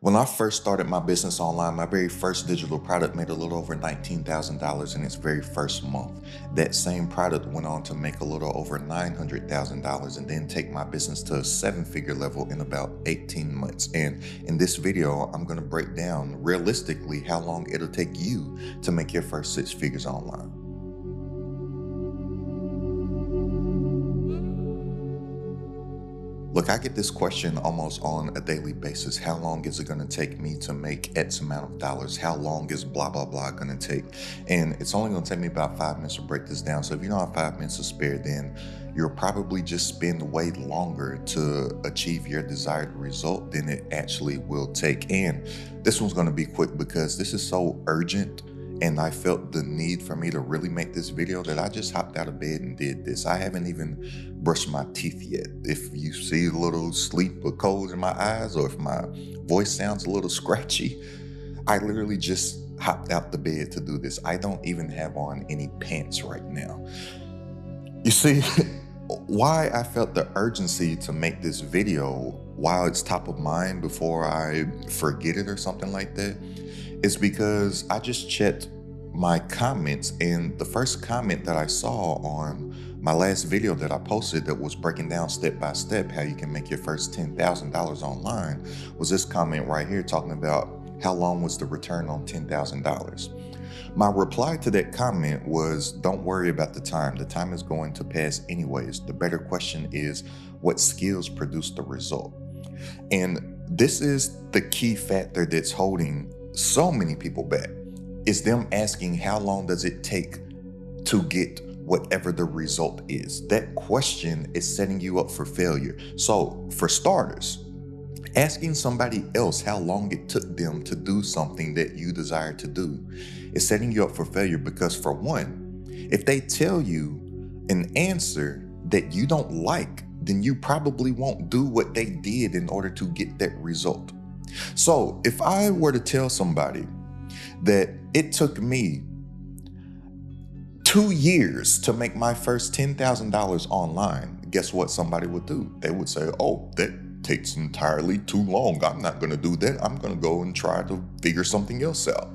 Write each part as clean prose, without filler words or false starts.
When I first started my business online, my very first digital product made a little over $19,000 in its very first month. That same product went on to make a little over $900,000 and then take my business to a seven-figure level in about 18 months. And in this video, I'm going to break down realistically how long it'll take you to make your first six figures online. Look, I get this question almost on a daily basis. How long is it going to take me to make X amount of dollars? How long is blah, blah, blah going to take? And it's only going to take me about 5 minutes to break this down. So if you don't have 5 minutes to spare, then you'll probably just spend way longer to achieve your desired result than it actually will take. And this one's going to be quick because this is so urgent. And I felt the need for me to really make this video that I just hopped out of bed and did this. I haven't even brushed my teeth yet. If you see a little sleep or cold in my eyes, or if my voice sounds a little scratchy, I literally just hopped out the bed to do this. I don't even have on any pants right now. You see, why I felt the urgency to make this video while it's top of mind before I forget it or something like that is because I just checked my comments, and the first comment that I saw on my last video that I posted that was breaking down step by step how you can make your first $10,000 online was this comment right here talking about how long was the return on $10,000. My reply to that comment was, don't worry about the time. The time is going to pass anyways. The better question is, what skills produce the result? And this is the key factor that's holding so many people back, is them asking how long does it take to get whatever the result is. That question is setting you up for failure. So for starters, asking somebody else how long it took them to do something that you desire to do is setting you up for failure, because for one, if they tell you an answer that you don't like, then you probably won't do what they did in order to get that result. So if I were to tell somebody that it took me 2 years to make my first $10,000 online, guess what somebody would do? They would say, oh, that takes entirely too long. I'm not going to do that. I'm going to go and try to figure something else out.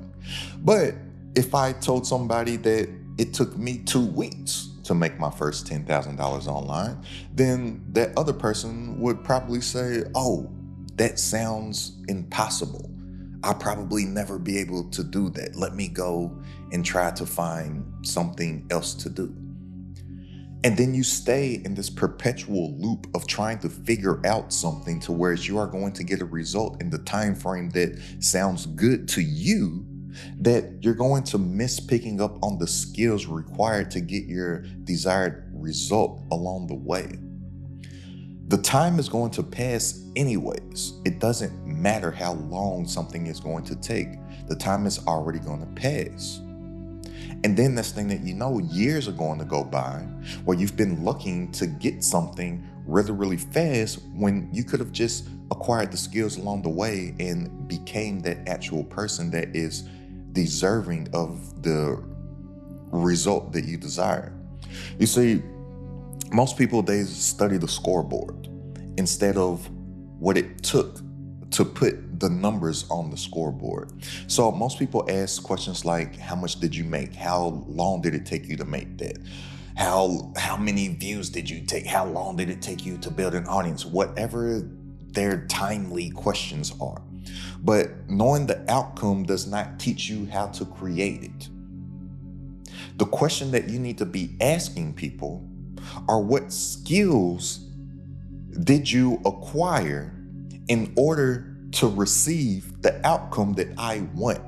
But if I told somebody that it took me 2 weeks to make my first $10,000 online, then that other person would probably say, oh, that sounds impossible. I'll probably never be able to do that. Let me go and try to find something else to do. And then you stay in this perpetual loop of trying to figure out something to where you are going to get a result in the time frame that sounds good to you, that you're going to miss picking up on the skills required to get your desired result along the way. The time is going to pass anyways. It doesn't matter how long something is going to take. The time is already going to pass. And then this thing that you know, years are going to go by where you've been looking to get something really, really fast when you could have just acquired the skills along the way and became that actual person that is deserving of the result that you desire. You see, most people, they study the scoreboard instead of what it took to put the numbers on the scoreboard. So most people ask questions like, how much did you make? How long did it take you to make that? How many views did you take? How long did it take you to build an audience? Whatever their timely questions are. But knowing the outcome does not teach you how to create it. The question that you need to be asking people are, what skills did you acquire in order to receive the outcome that I want?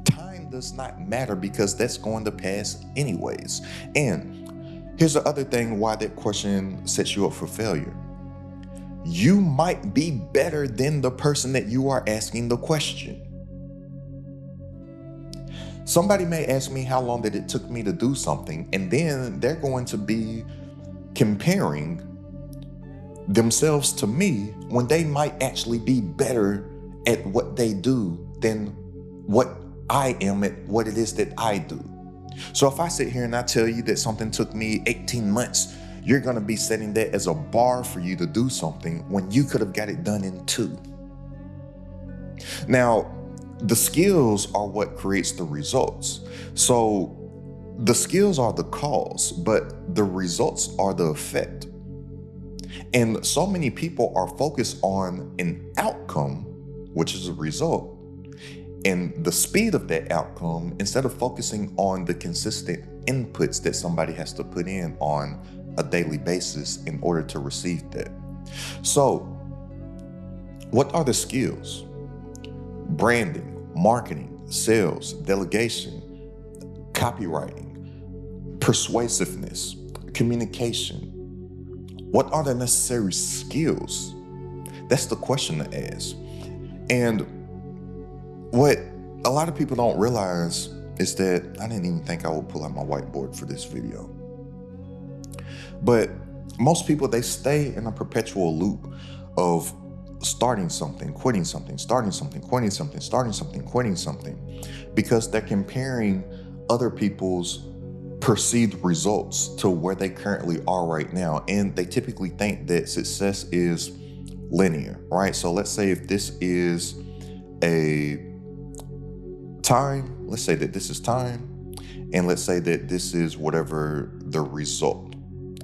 Time does not matter because that's going to pass anyways. And here's the other thing why that question sets you up for failure. You might be better than the person that you are asking the question. Somebody may ask me how long did it took me to do something, and then they're going to be comparing themselves to me when they might actually be better at what they do than what I am at what it is that I do. So if I sit here and I tell you that something took me 18 months, you're going to be setting that as a bar for you to do something when you could have got it done in 2. Now, the skills are what creates the results. So the skills are the cause, but the results are the effect. And so many people are focused on an outcome, which is a result, and the speed of that outcome instead of focusing on the consistent inputs that somebody has to put in on a daily basis in order to receive that. So, what are the skills? Branding, marketing, sales, delegation, copywriting, persuasiveness, communication. What are the necessary skills? That's the question to ask. And what a lot of people don't realize is that I didn't even think I would pull out my whiteboard for this video. But most people, they stay in a perpetual loop of starting something, quitting something, starting something, quitting something, starting something, quitting something, because they're comparing other people's perceived results to where they currently are right now. And they typically think that success is linear, right? So let's say if this is a time, let's say that this is time, and let's say that this is whatever the result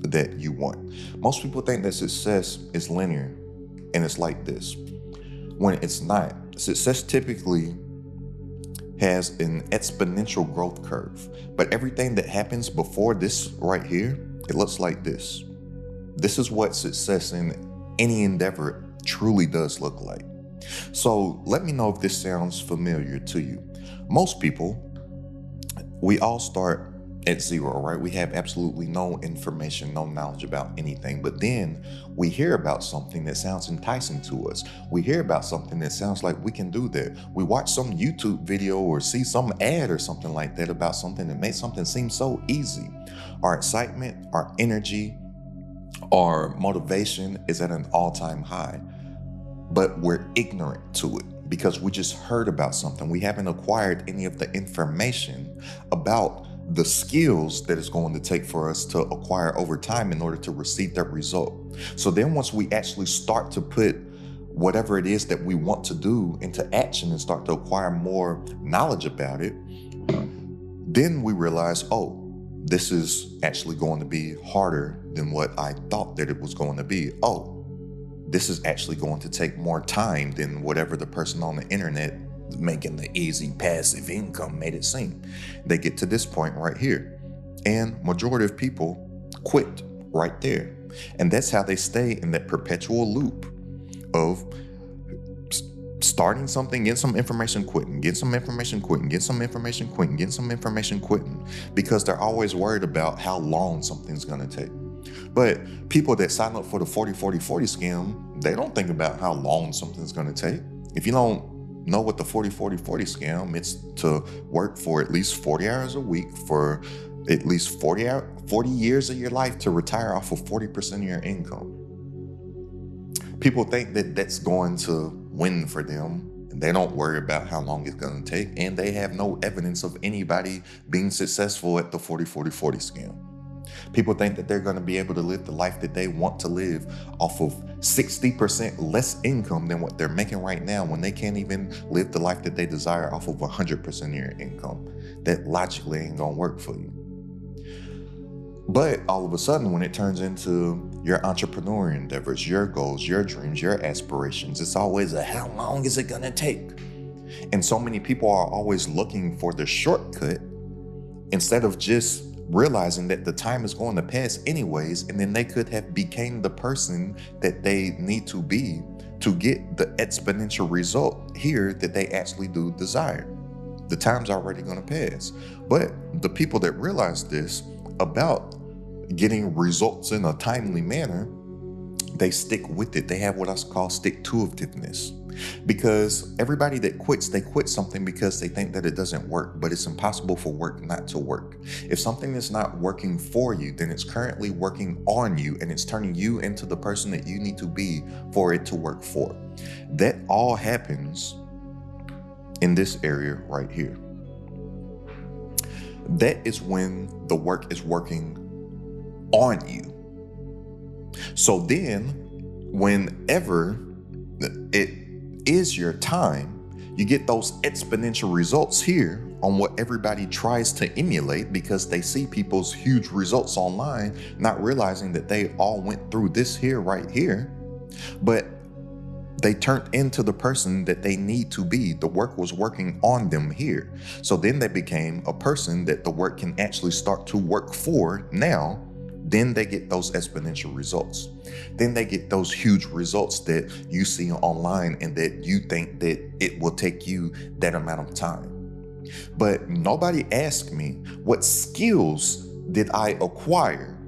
that you want. Most people think that success is linear, and it's like this, when it's not. Success typically has an exponential growth curve, but everything that happens before this right here, it looks like this. This is what success in any endeavor truly does look like. So let me know if this sounds familiar to you. Most people, we all start at zero, right? We have absolutely no information, no knowledge about anything. But then we hear about something that sounds enticing to us. We hear about something that sounds like we can do that. We watch some YouTube video or see some ad or something like that about something that makes something seem so easy. Our excitement, our energy, our motivation is at an all-time high, but we're ignorant to it because we just heard about something. We haven't acquired any of the information about the skills that it's going to take for us to acquire over time in order to receive that result. So then once we actually start to put whatever it is that we want to do into action and start to acquire more knowledge about it, then we realize, oh, this is actually going to be harder than what I thought that it was going to be. Oh, this is actually going to take more time than whatever the person on the internet making the easy passive income made it seem. They get to this point right here, and majority of people quit right there. And that's how they stay in that perpetual loop of starting something, getting some information, quitting, get some information, quitting, get some information, quitting, get some information, quitting, because they're always worried about how long something's going to take. But people that sign up for the 40-40-40 scam, they don't think about how long something's going to take. If you don't know what the 40-40-40 scam, it's to work for at least 40 hours a week for at least 40 years of your life to retire off of 40% of your income. People think that that's going to win for them, and they don't worry about how long it's going to take, and they have no evidence of anybody being successful at the 40-40-40 scam. People think that they're going to be able to live the life that they want to live off of 60% less income than what they're making right now, when they can't even live the life that they desire off of 100% of your income. That logically ain't going to work for you. But all of a sudden, when it turns into your entrepreneurial endeavors, your goals, your dreams, your aspirations, it's always a how long is it going to take? And so many people are always looking for the shortcut instead of just realizing that the time is going to pass anyways, and then they could have become the person that they need to be to get the exponential result here that they actually do desire. The time's already going to pass. But the people that realize this about getting results in a timely manner, they stick with it. They have what I call stick-to-itiveness. Because everybody that quits, they quit something because they think that it doesn't work, but it's impossible for work not to work. If something is not working for you, then it's currently working on you, and it's turning you into the person that you need to be for it to work for. That all happens in this area right here. That is when the work is working on you. So then, whenever it is your time You get those exponential results here on what everybody tries to emulate because they see people's huge results online, not realizing that they all went through this here, right here. But they turned into the person that they need to be. The work was working on them here. So then they became a person that the work can actually start to work for now. Then they get those exponential results. Then they get those huge results that you see online and that you think that it will take you that amount of time. But nobody asked me what skills did I acquire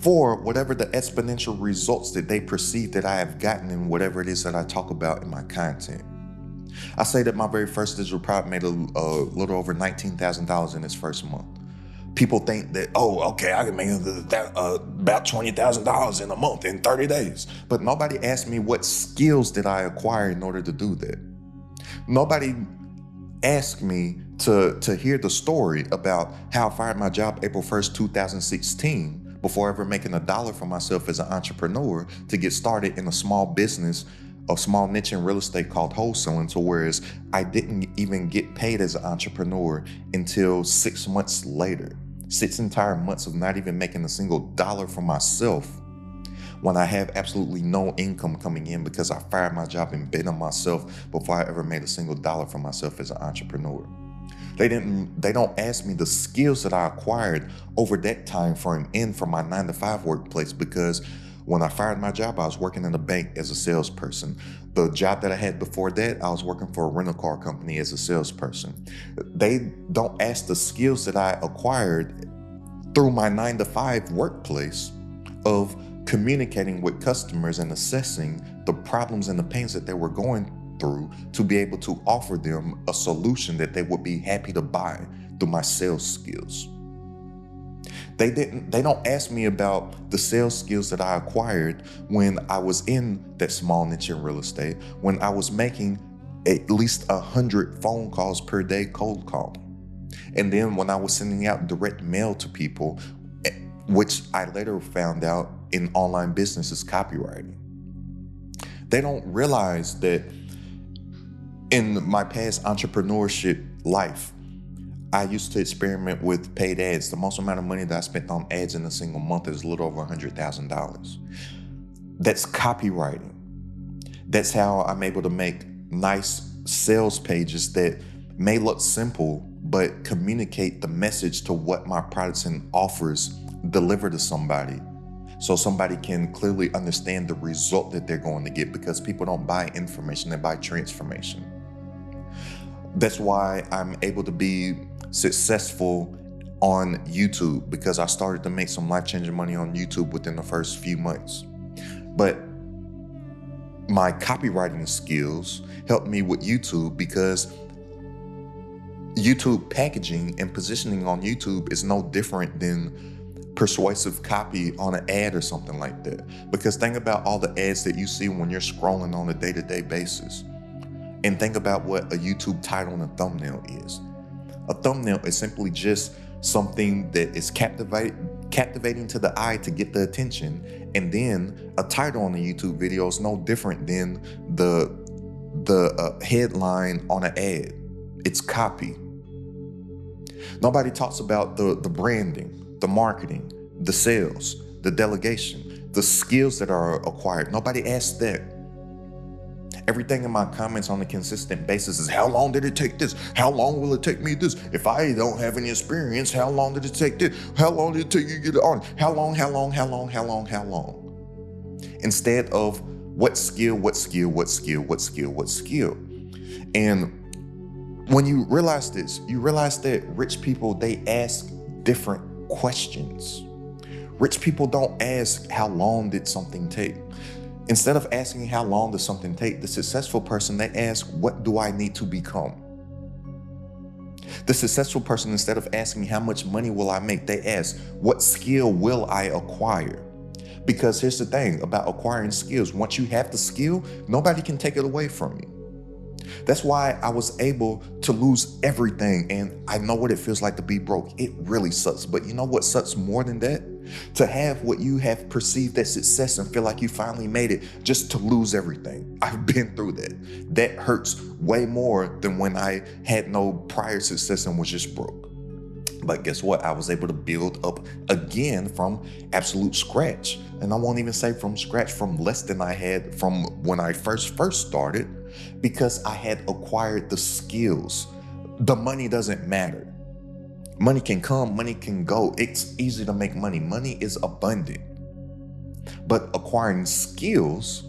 for whatever the exponential results that they perceive that I have gotten in whatever it is that I talk about in my content. I say that my very first digital product made a little over $19,000 in its first month. People think that, oh, okay, I can make about $20,000 in a month in 30 days. But nobody asked me what skills did I acquire in order to do that. Nobody asked me to hear the story about how I fired my job April 1st, 2016, before ever making $1 for myself as an entrepreneur to get started in a small business, a small niche in real estate called wholesaling, to whereas I didn't even get paid as an entrepreneur until 6 months later. 6 entire months of not even making a single dollar for myself when I have absolutely no income coming in because I fired my job and bet on myself before I ever made a single dollar for myself as an entrepreneur. They don't ask me the skills that I acquired over that time frame in from my 9-to-5 workplace, because when I fired my job, I was working in a bank as a salesperson. The job that I had before that, I was working for a rental car company as a salesperson. They don't ask the skills that I acquired through my 9-to-5 workplace of communicating with customers and assessing the problems and the pains that they were going through to be able to offer them a solution that they would be happy to buy through my sales skills. They don't ask me about the sales skills that I acquired when I was in that small niche in real estate, when I was making at least 100 phone calls per day cold calling. And then when I was sending out direct mail to people, which I later found out in online business is copywriting. They don't realize that in my past entrepreneurship life, I used to experiment with paid ads. The most amount of money that I spent on ads in a single month is a little over $100,000. That's copywriting. That's how I'm able to make nice sales pages that may look simple, but communicate the message to what my products and offers deliver to somebody, so somebody can clearly understand the result that they're going to get, because people don't buy information, they buy transformation. That's why I'm able to be successful on YouTube, because I started to make some life-changing money on YouTube within the first few months. But my copywriting skills helped me with YouTube, because YouTube packaging and positioning on YouTube is no different than persuasive copy on an ad or something like that. Because think about all the ads that you see when you're scrolling on a day-to-day basis, and think about what a YouTube title and a thumbnail is. A thumbnail is simply just something that is captivating to the eye to get the attention, and then a title on a YouTube video is no different than the headline on an ad. It's copy. Nobody talks about the branding, the marketing, the sales, the delegation, the skills that are acquired. Nobody asks that. Everything in my comments on a consistent basis is, how long did it take this? How long will it take me this? If I don't have any experience, how long did it take this? How long did it take you to get it on? How long? Instead of what skill. And when you realize this, you realize that rich people, they ask different questions. Rich people don't ask, how long did something take? Instead of asking how long does something take, the successful person, they ask, what do I need to become? The successful person, instead of asking how much money will I make, they ask, what skill will I acquire? Because here's the thing about acquiring skills. Once you have the skill, nobody can take it away from you. That's why I was able to lose everything, and I know what it feels like to be broke. It really sucks. But you know what sucks more than that? To have what you have perceived as success and feel like you finally made it, just to lose everything. I've been through that. That hurts way more than when I had no prior success and was just broke. But guess what? I was able to build up again from absolute scratch. And I won't even say from scratch, from less than I had from when I first started, because I had acquired the skills. The money doesn't matter. Money can come, money can go. It's easy to make money. Money is abundant. But acquiring skills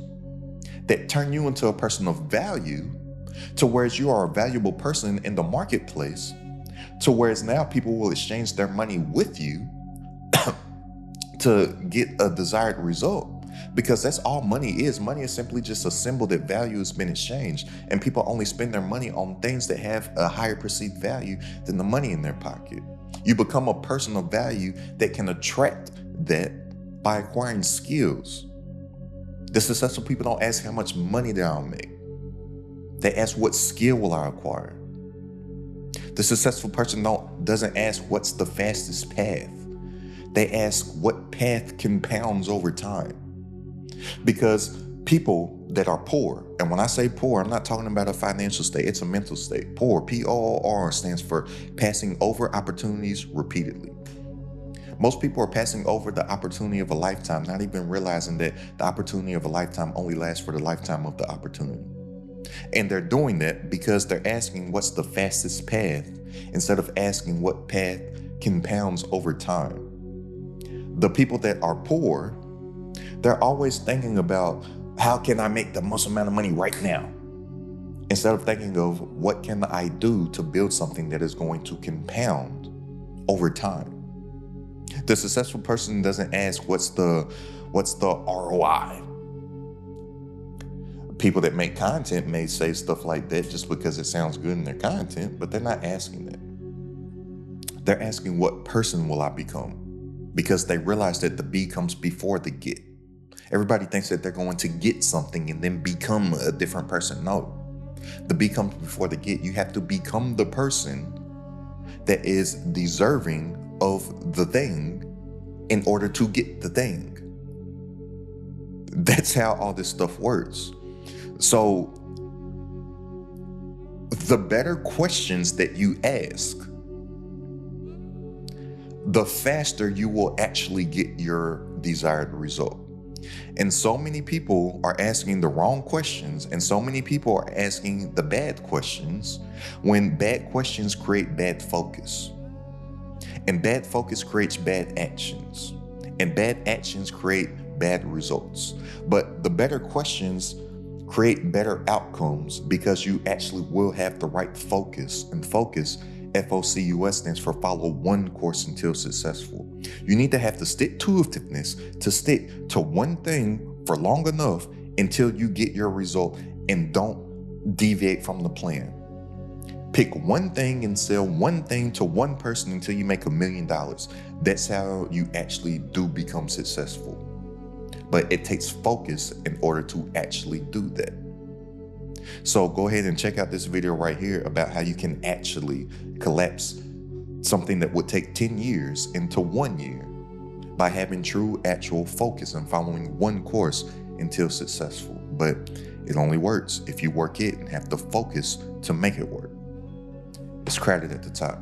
that turn you into a person of value, to whereas you are a valuable person in the marketplace, to whereas now people will exchange their money with you to get a desired result. Because that's all money is. Money is simply just a symbol that value has been exchanged. And people only spend their money on things that have a higher perceived value than the money in their pocket. You become a person of value that can attract that by acquiring skills. The successful people don't ask how much money they'll make. They ask what skill will I acquire. The successful person doesn't ask what's the fastest path. They ask what path compounds over time. Because people that are poor, and when I say poor, I'm not talking about a financial state, it's a mental state. Poor, P-O-R, stands for passing over opportunities repeatedly. Most people are passing over the opportunity of a lifetime, not even realizing that the opportunity of a lifetime only lasts for the lifetime of the opportunity. And they're doing that because they're asking what's the fastest path instead of asking what path compounds over time. The people that are poor, they're always thinking about how can I make the most amount of money right now? Instead of thinking of what can I do to build something that is going to compound over time. The successful person doesn't ask what's the ROI. People that make content may say stuff like that just because it sounds good in their content, but they're not asking that. They're asking what person will I become? Because they realize that the be comes before the get. Everybody thinks that they're going to get something and then become a different person. No, the be comes before the get. You have to become the person that is deserving of the thing in order to get the thing. That's how all this stuff works. So the better questions that you ask, the faster you will actually get your desired result. And so many people are asking the wrong questions, and so many people are asking the bad questions when bad questions create bad focus. And bad focus creates bad actions. And bad actions create bad results. But the better questions create better outcomes because you actually will have the right focus. And focus, F-O-C-U-S, stands for follow one course until successful. You need to have the stick-to-itiveness to stick to one thing for long enough until you get your result, and don't deviate from the plan. Pick one thing and sell one thing to one person until you make $1 million. That's how you actually do become successful. But it takes focus in order to actually do that. So go ahead and check out this video right here about how you can actually collapse something that would take 10 years into 1 year by having true actual focus and following one course until successful. But it only works if you work it and have the focus to make it work. It's crowded at the top.